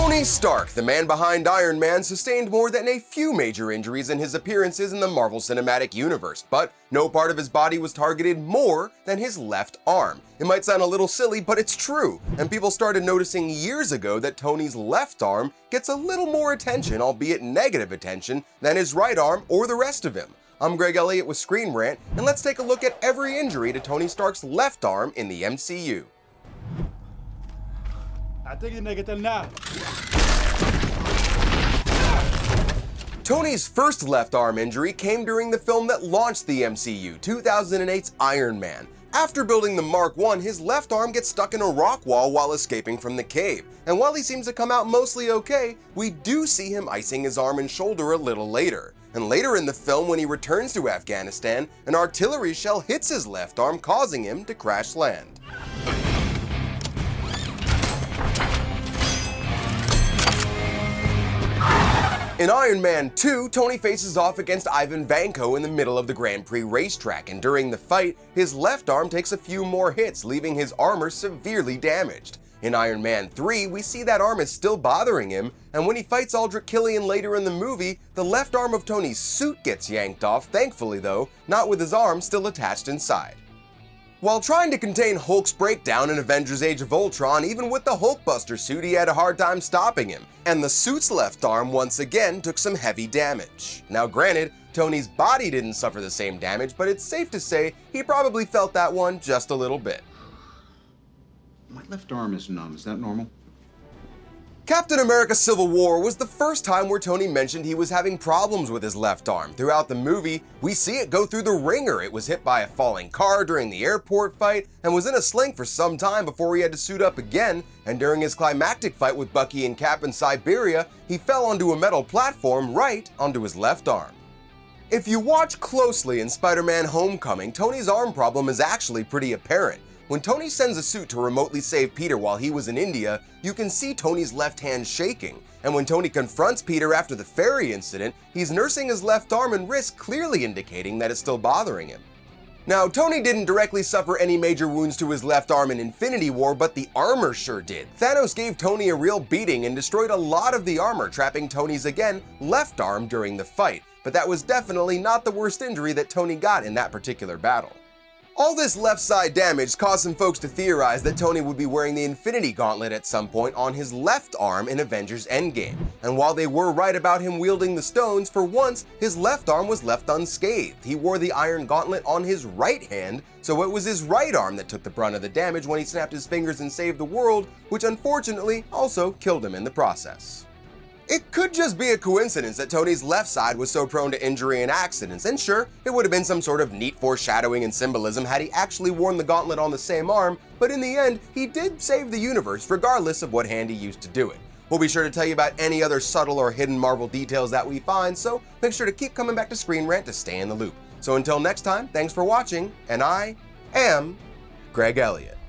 Tony Stark, the man behind Iron Man, sustained more than a few major injuries in his appearances in the Marvel Cinematic Universe, but no part of his body was targeted more than his left arm. It might sound a little silly, but it's true, and people started noticing years ago that Tony's left arm gets a little more attention, albeit negative attention, than his right arm or the rest of him. I'm Greg Elliott with Screen Rant, and let's take a look at every injury to Tony Stark's left arm in the MCU. Tony's first left arm injury came during the film that launched the MCU, 2008's Iron Man. After building the Mark I, his left arm gets stuck in a rock wall while escaping from the cave. And while he seems to come out mostly okay, we do see him icing his arm and shoulder a little later. And later in the film, when he returns to Afghanistan, an artillery shell hits his left arm, causing him to crash land. In Iron Man 2, Tony faces off against Ivan Vanko in the middle of the Grand Prix racetrack, and during the fight, his left arm takes a few more hits, leaving his armor severely damaged. In Iron Man 3, we see that arm is still bothering him, and when he fights Aldrich Killian later in the movie, the left arm of Tony's suit gets yanked off, thankfully though, not with his arm still attached inside. While trying to contain Hulk's breakdown in Avengers Age of Ultron, even with the Hulkbuster suit he had a hard time stopping him, and the suit's left arm once again took some heavy damage. Now granted, Tony's body didn't suffer the same damage, but it's safe to say he probably felt that one just a little bit. My left arm is numb, is that normal? Captain America Civil War was the first time where Tony mentioned he was having problems with his left arm. Throughout the movie, we see it go through the ringer. It was hit by a falling car during the airport fight and was in a sling for some time before he had to suit up again, and during his climactic fight with Bucky and Cap in Siberia, he fell onto a metal platform right onto his left arm. If you watch closely in SpiderMan Homecoming, Tony's arm problem is actually pretty apparent. When Tony sends a suit to remotely save Peter while he was in India, you can see Tony's left hand shaking, and when Tony confronts Peter after the ferry incident, he's nursing his left arm and wrist, clearly indicating that it's still bothering him. Now, Tony didn't directly suffer any major wounds to his left arm in Infinity War, but the armor sure did. Thanos gave Tony a real beating and destroyed a lot of the armor, trapping Tony's, again, left arm during the fight, but that was definitely not the worst injury that Tony got in that particular battle. All this left side damage caused some folks to theorize that Tony would be wearing the Infinity Gauntlet at some point on his left arm in Avengers Endgame. And while they were right about him wielding the stones, for once, his left arm was left unscathed. He wore the Iron Gauntlet on his right hand, so it was his right arm that took the brunt of the damage when he snapped his fingers and saved the world, which unfortunately also killed him in the process. It could just be a coincidence that Tony's left side was so prone to injury and accidents, and sure, it would have been some sort of neat foreshadowing and symbolism had he actually worn the gauntlet on the same arm, but in the end, he did save the universe regardless of what hand he used to do it. We'll be sure to tell you about any other subtle or hidden Marvel details that we find, so make sure to keep coming back to Screen Rant to stay in the loop. So until next time, thanks for watching, and I am Greg Elliott.